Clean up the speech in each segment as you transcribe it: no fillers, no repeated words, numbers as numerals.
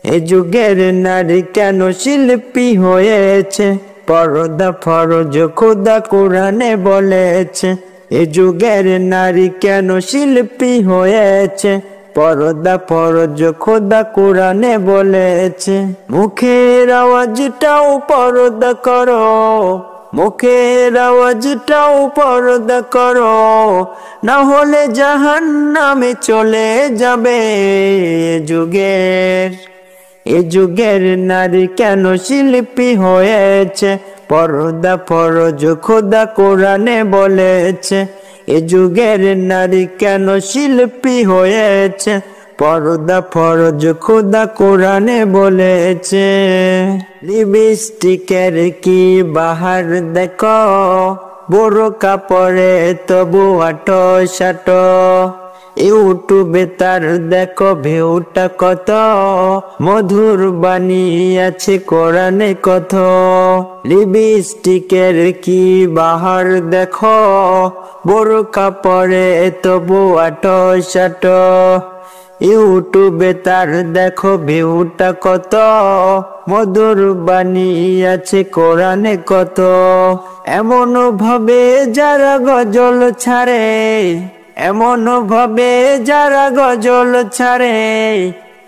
এ যুগের নারী কেন শিল্পী হয়েছে, পর্দা ফরজ খোদা কোরআনে বলেছে। এ যুগের নারী কেন শিল্পী হয়েছে, পর্দা ফরজ খোদা কোরআনে বলেছে। মুখের আওয়াজটাও পর্দা করো, মুখের আওয়াজটাও পর্দা করো, না হলে জাহান্নামে চলে যাবে। এ যুগের নারী কেন শিল্পী হয়েছে, পর্দা ফরজ খোদা কোরআনে বলেছে। এ যুগের নারী কেন শিল্পী হয়েছে, পর্দা ফরজ খোদা কোরআনে বলেছে। লিপস্টিকের কি বাহার দেখো, বোরকা পরে তবু আটো সাটো। ইউটিউবে তার দেখো ভিউটা কত, মধুর বাণী আছে কোরআনে কত। লিপস্টিকের কি বাহার দেখো, বোরকা পরে তবু আটো সাটো। ইউটিউবে তার দেখো ভিউটা কত, মধুর বাণী আছে কোরআনে কত। এমন ভাবে যারা গজল ছাড়ে, এমন ভাবে যারা গজল ছাড়ে,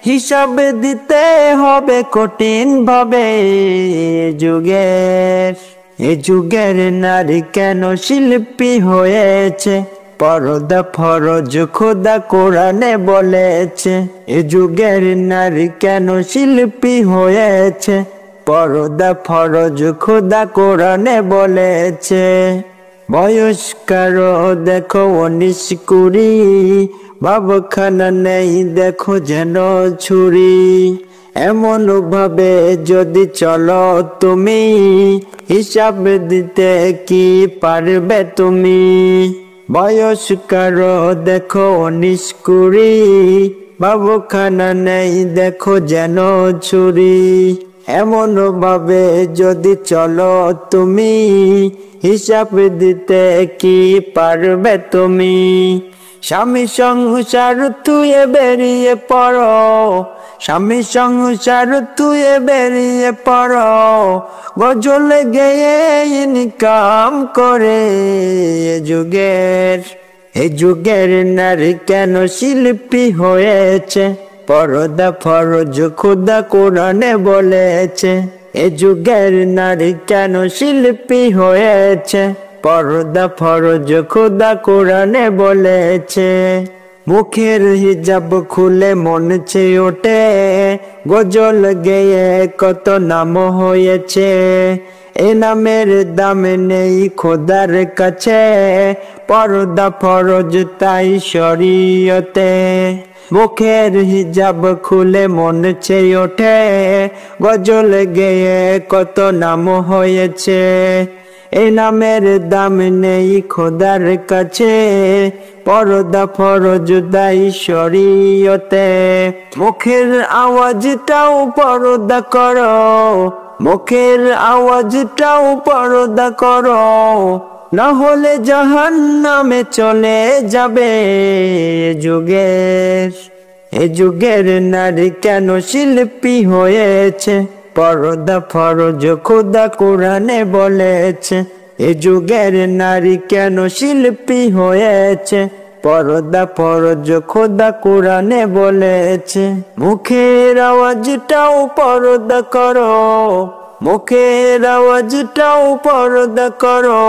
হিসাব দিতে হবে কঠিন ভাবে। এ যুগের নারী কেন শিল্পী হয়েছে, পর্দা ফরজ খোদা কোরআনে বলেছে। এ যুগের নারী কেন শিল্পী হয়েছে, পর্দা ফরজ খোদা কোরআনে বলেছে। বয়স্কার দেখো 19-20, ভাবখানা নেই দেখো যেন ছুরি। এমন ভাবে যদি চলো তুমি, হিসাব দিতে কি পারবে তুমি। বয়স্কার দেখো 19-20, ভাবখানা নেই দেখো যেন ছুরি। এমন ভাবে যদি চলো তুমি, হিসাব দিতে কি পারবে তুমি। স্বামী সংসার তুয়ে বেরিয়ে পড়ো, স্বামী সংসার তুয়ে বেরিয়ে পড়ো, গজল গেয়ে ইনকাম করে। এ যুগের নারী কেন শিল্পী হয়েছে, পর্দা ফরজ খোদা কোরআনে বলেছে। এ যুগের নারী কেন শিল্পী হয়েছে, পর্দা ফরজ খোদা কোরআনে বলেছে। মুখের হিজাব খুলে মন চেয়ে ওঠে, গজল গেয়ে কত নাম হয়েছে। এ নামের দাম নেই খোদার কাছে, পর্দা ফরজ তাই শরীয়তে। মুখের হিজাব খুলে মন চেয়ে ওঠে, গজল গেয়ে কত নাম হয়েছে। এই নামের দাম নেই খোদার কাছে, পর্দা ফরজ তাই শরীয়তে। মুখের আওয়াজটাও পর্দা করো, মুখের আওয়াজটাও পর্দা করো, না হলে জাহান্নামে চলে যাবে। এ যুগের নারী কেন শিল্পী হয়েছে, পর্দা ফরজ খোদা কোরআনে বলেছে। এ যুগের নারী কেন শিল্পী হয়েছে, পর্দা ফরজ খোদা কোরআনে বলেছে। মুখের আওয়াজটাও পর্দা করো, মুখের আওয়াজটাও পর্দা করো,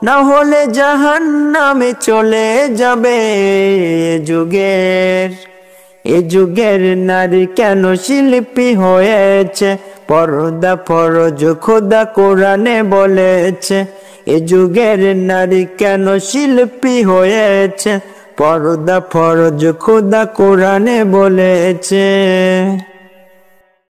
না হলে জাহান্নামে চলে যাবে। এ যুগের নারী কেন শিল্পী হয়েছে, পর্দা ফরজ খোদা কোরআনে বলেছে। এ যুগের নারী কেন শিল্পী হয়েছে, পর্দা ফরজ খোদা কোরআনে বলেছে।